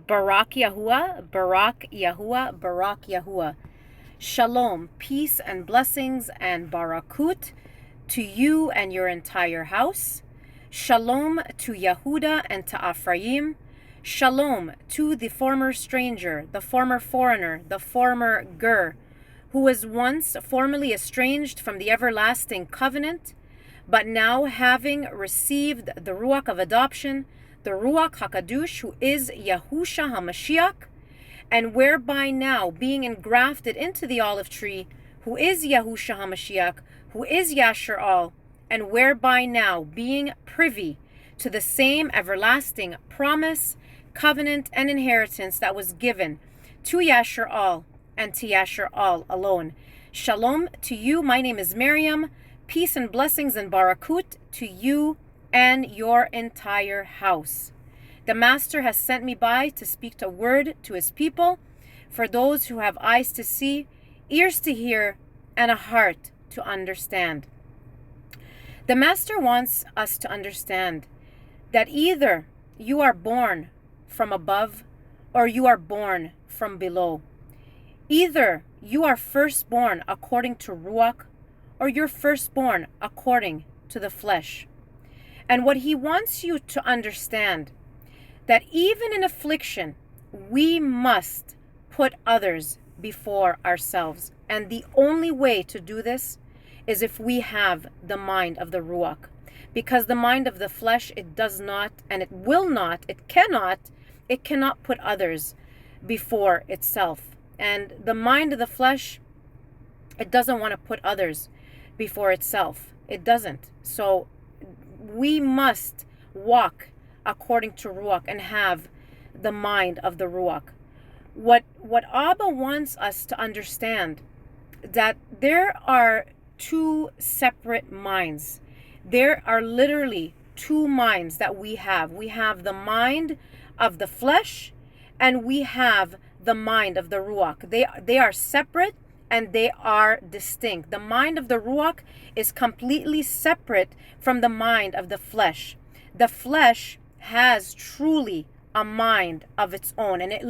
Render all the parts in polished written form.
Barak Yahuwah, Barak Yahuwah, Barak Yahuwah. Shalom, peace and blessings and barakut to you and your entire house. Shalom to Yehuda and to Ephraim. Shalom to the former stranger, the former foreigner, the former ger, who was once formerly estranged from the everlasting covenant, but now having received the Ruach of adoption, the Ruach HaKadosh, who is Yahusha HaMashiach, and whereby now being engrafted into the olive tree, who is Yahusha HaMashiach, who is Yasher Al, and whereby now being privy to the same everlasting promise, covenant, and inheritance that was given to Yasher Al and to Yasher Al alone. Shalom to you. My name is Miriam. Peace and blessings and barakut to you and your entire house. The Master has sent me by to speak a word to his people, for those who have eyes to see, ears to hear, and a heart to understand. The Master wants us to understand that either you are born from above or you are born from below. Either you are firstborn according to Ruach or you're firstborn according to the flesh. And what he wants you to understand, that even in affliction, we must put others before ourselves. And the only way to do this is if we have the mind of the Ruach. Because the mind of the flesh, it does not, and it will not, it cannot put others before itself. And the mind of the flesh, it doesn't want to put others before itself. It doesn't. So we must walk according to Ruach and have the mind of the Ruach. What Abba wants us to understand, that there are two separate minds. There are literally two minds that we have. We have the mind of the flesh and we have the mind of the Ruach. They are separate and they are distinct. The mind of the Ruach is completely separate from the mind of the flesh. The flesh has truly a mind of its own, and it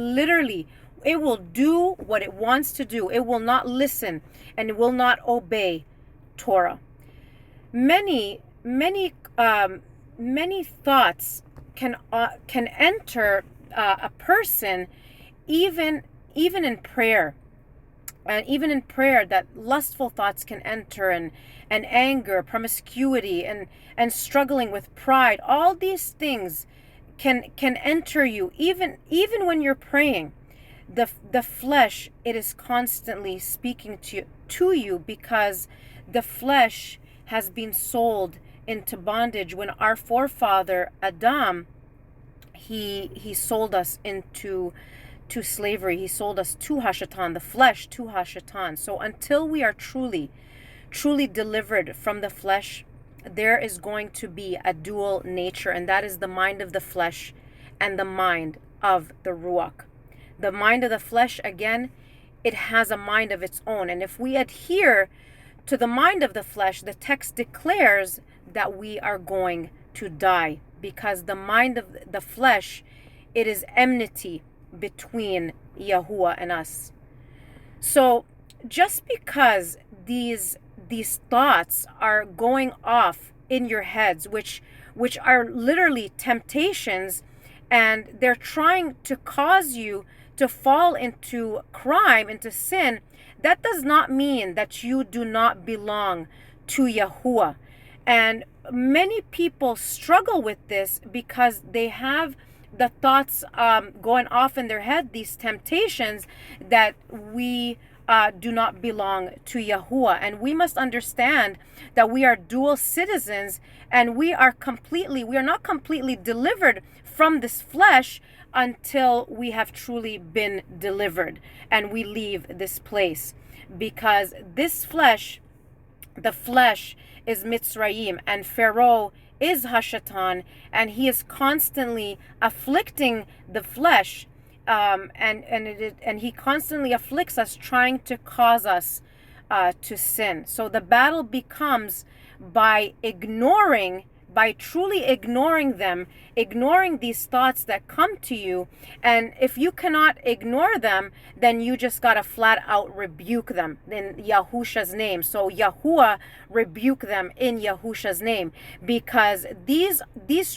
will do what it wants to do. It will not listen and it will not obey Torah. Many thoughts can enter a person, even in prayer. And even in prayer, that lustful thoughts can enter, and anger, promiscuity, and struggling with pride. All these things can enter you, even when you're praying. The flesh, it is constantly speaking to you, because the flesh has been sold into bondage. When our forefather Adam, he sold us into slavery. He sold us to Hashatan, the flesh to Hashatan. So until we are truly delivered from the flesh, there is going to be a dual nature, and that is the mind of the flesh and the mind of the Ruach. The mind of the flesh, again, it has a mind of its own. And if we adhere to the mind of the flesh, the text declares that we are going to die, because the mind of the flesh, it is enmity between Yahuwah and us. So just because these thoughts are going off in your heads, which are literally temptations, and they're trying to cause you to fall into crime, into sin, that does not mean that you do not belong to Yahuwah. And many people struggle with this because they have the thoughts going off in their head, these temptations, that we do not belong to Yahuwah. And we must understand that we are dual citizens, and we are not completely delivered from this flesh until we have truly been delivered and we leave this place. Because this flesh, the flesh is Mitzrayim, and Pharaoh is Hashatan, and he is constantly afflicting the flesh, and he constantly afflicts us, trying to cause us to sin. So the battle becomes by ignoring by truly ignoring them, ignoring these thoughts that come to you. And if you cannot ignore them, then you just gotta flat out rebuke them in Yahusha's name. So Yahuwah rebuke them in Yahusha's name, because these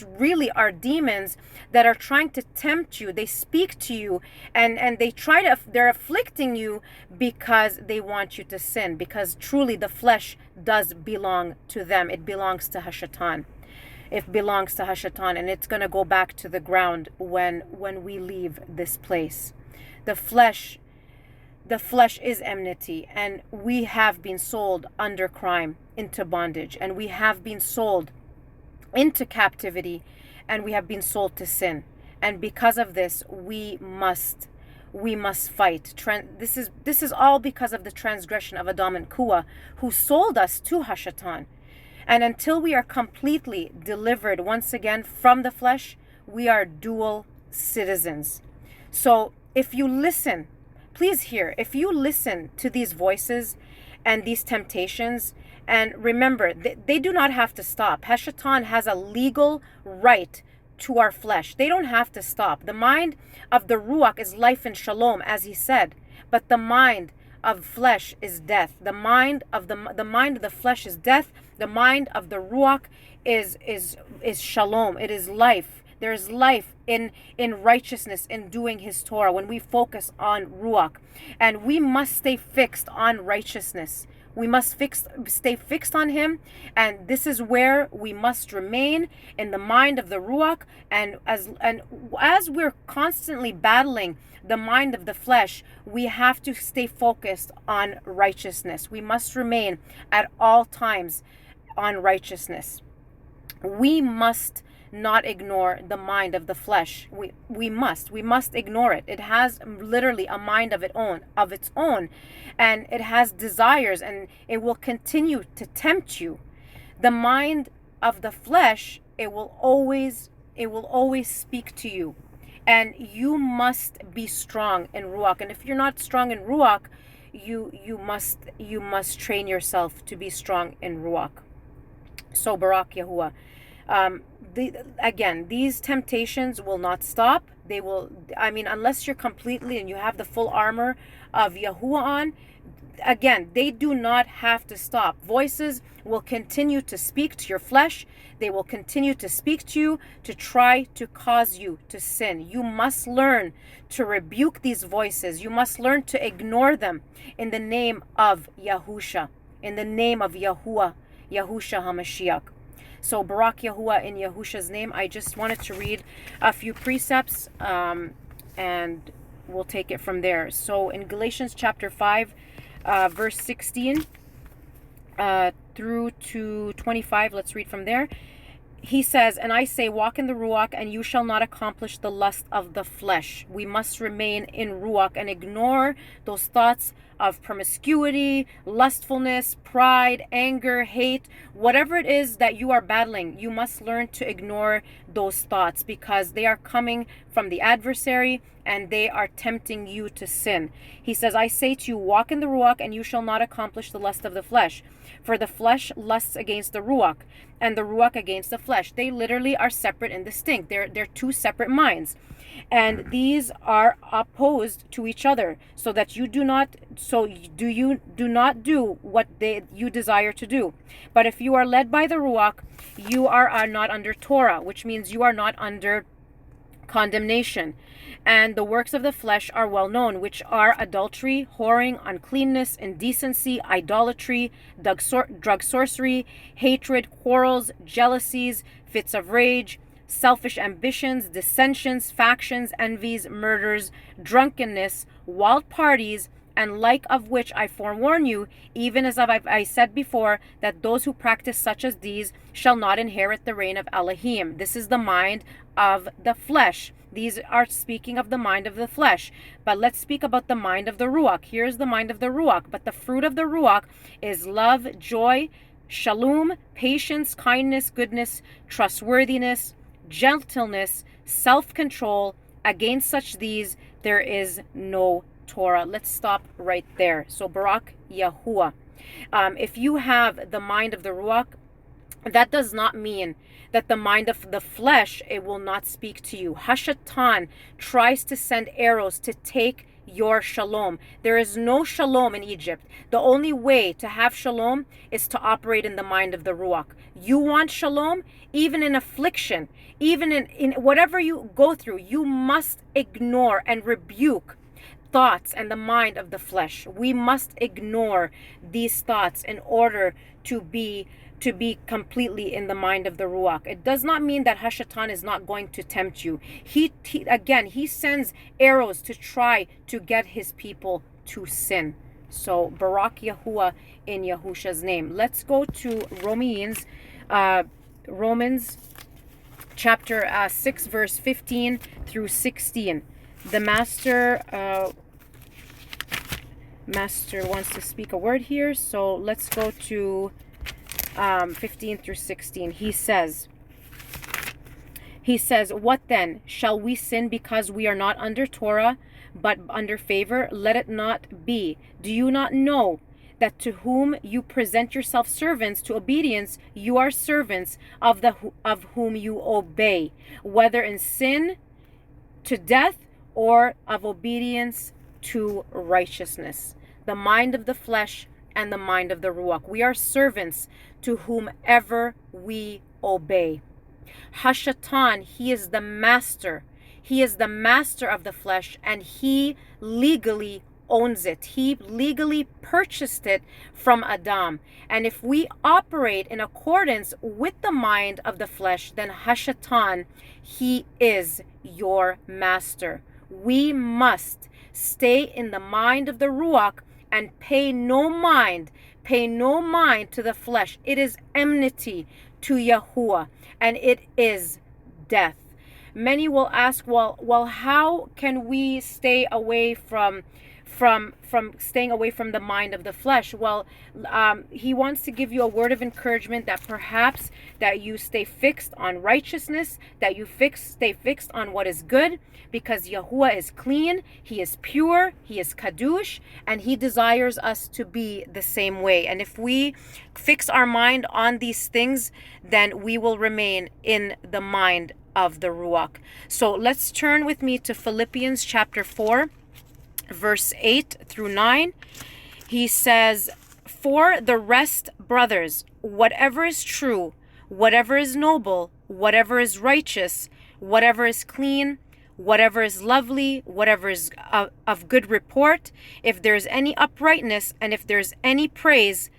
really are demons that are trying to tempt you. They speak to you, and they're afflicting you because they want you to sin, because truly the flesh does belong to them. It belongs to Hashatan. It belongs to Hashatan, and it's going to go back to the ground when we leave this place. The flesh is enmity, and we have been sold under crime into bondage, and we have been sold into captivity, and we have been sold to sin. And because of this, we must fight. This is all because of the transgression of Adam and Kua, who sold us to Hashatan. And until we are completely delivered once again from the flesh, we are dual citizens. So if you listen, please hear, if you listen to these voices and these temptations, and remember, they do not have to stop. Hashatan has a legal right to our flesh. They don't have to stop. The mind of the Ruach is life and shalom, as he said, but the mind of flesh is death. The mind of the flesh is death. The mind of the Ruach is shalom. It is life. There is life in righteousness, in doing his Torah, when we focus on Ruach. And we must stay fixed on righteousness. We must stay fixed on him, and this is where we must remain, in the mind of the Ruach. And as we're constantly battling the mind of the flesh, we have to stay focused on righteousness. We must remain at all times on righteousness. We must not ignore the mind of the flesh. We must ignore it. It has literally a mind of its own, and it has desires, and it will continue to tempt you. The mind of the flesh, it will always speak to you, and you must be strong in Ruach. And if you're not strong in Ruach, you must train yourself to be strong in Ruach. So Barak Yahuwah. Again, these temptations will not stop. They will, unless you're completely and you have the full armor of Yahuwah on, again, they do not have to stop. Voices will continue to speak to your flesh. They will continue to speak to you to try to cause you to sin. You must learn to rebuke these voices. You must learn to ignore them in the name of Yahusha, in the name of Yahuwah, Yahusha HaMashiach. So Barak Yahuwah in Yahusha's name. I just wanted to read a few precepts, and we'll take it from there. So in Galatians chapter 5, verse 16 through to 25, let's read from there. He says, "And I say, walk in the Ruach, and you shall not accomplish the lust of the flesh." We must remain in Ruach and ignore those thoughts of promiscuity, lustfulness, pride, anger, hate, whatever it is that you are battling. You must learn to ignore those thoughts, because they are coming from the adversary and they are tempting you to sin. He says, "I say to you, walk in the Ruach, and you shall not accomplish the lust of the flesh. For the flesh lusts against the Ruach, and the Ruach against the flesh." They literally are separate and distinct. They're two separate minds. And these are opposed to each other, so that you do not do what you desire to do. But if you are led by the Ruach, you are not under Torah, which means you are not under condemnation. And the works of the flesh are well known, which are adultery, whoring, uncleanness, indecency, idolatry, drug sorcery, hatred, quarrels, jealousies, fits of rage, selfish ambitions, dissensions, factions, envies, murders, drunkenness, wild parties, and like of which I forewarn you, even as I said before, that those who practice such as these shall not inherit the reign of Elohim. This is the mind of the flesh. These are speaking of the mind of the flesh. But let's speak about the mind of the Ruach. Here's the mind of the Ruach. But the fruit of the Ruach is love, joy, shalom, patience, kindness, goodness, trustworthiness, gentleness, self-control. Against such these there is no Torah. Let's stop right there. So Barak Yahuwah. If you have the mind of the Ruach, That does not mean that the mind of the flesh, it will not speak to you. Hashatan tries to send arrows to take your shalom. There is no shalom in Egypt. The only way to have shalom is to operate in the mind of the Ruach. You want shalom, even in affliction, even in whatever you go through, you must ignore and rebuke thoughts and the mind of the flesh. We must ignore these thoughts in order to be completely in the mind of the Ruach. It does not mean that Hashatan is not going to tempt you. He sends arrows to try to get his people to sin. So Barak Yahuwah in Yahusha's name. Let's go to Romans chapter 6 verse 15 through 16. The master wants to speak a word here, so let's go to 15 through 16. He says, what then? Shall we sin because we are not under Torah, but under favor? Let it not be. Do you not know that to whom you present yourself servants to obedience, you are servants of whom you obey, whether in sin to death or of obedience to righteousness? The mind of the flesh and the mind of the Ruach. We are servants to whomever we obey. Hashatan, he is the master. He is the master of the flesh, and he legally owns it. He legally purchased it from Adam. And if we operate in accordance with the mind of the flesh, then Hashatan, he is your master. We must stay in the mind of the Ruach and pay no mind to the flesh. It is enmity to Yahuwah, and it is death. Many will ask, well, how can we stay away from staying away from the mind of the flesh? Well, he wants to give you a word of encouragement that perhaps that you stay fixed on righteousness, that you stay fixed on what is good, because Yahuwah is clean, he is pure, he is kadush, and he desires us to be the same way. And if we fix our mind on these things, then we will remain in the mind of the Ruach. So let's turn with me to Philippians chapter 4, verse 8 through 9. He says, for the rest, brothers, whatever is true, whatever is noble, whatever is righteous, whatever is clean, whatever is lovely, whatever is of good report, if there is any uprightness and if there is any praise,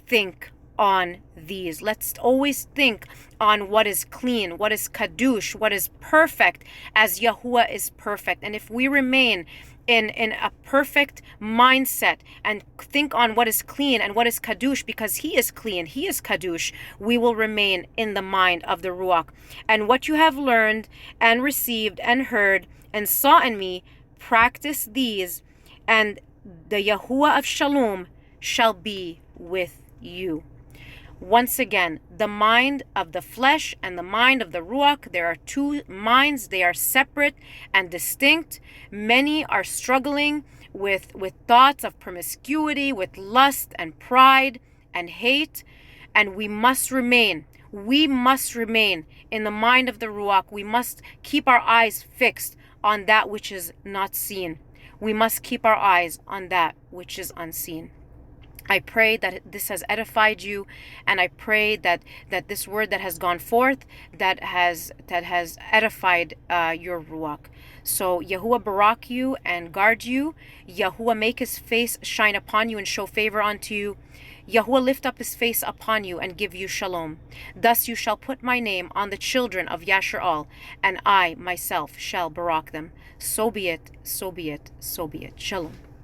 think on these. Let's always think on what is clean, what is kadush, what is perfect, as Yahuwah is perfect. And if we remain in a perfect mindset and think on what is clean and what is kadush, because he is clean, he is kadush, we will remain in the mind of the Ruach. And what you have learned and received and heard and saw in me, practice these, and the Yahuwah of Shalom shall be with you. Once again, the mind of the flesh and the mind of the Ruach, there are two minds. They are separate and distinct. Many are struggling with thoughts of promiscuity, with lust and pride and hate. And we must remain in the mind of the Ruach. We must keep our eyes fixed on that which is not seen. We must keep our eyes on that which is unseen. I pray that this has edified you, and I pray that this word that has gone forth, that has edified your Ruach. So Yahuwah barak you and guard you. Yahuwah make his face shine upon you and show favor unto you. Yahuwah lift up his face upon you and give you shalom. Thus you shall put my name on the children of Yashar'al, and I myself shall barak them. So be it, so be it, so be it. Shalom.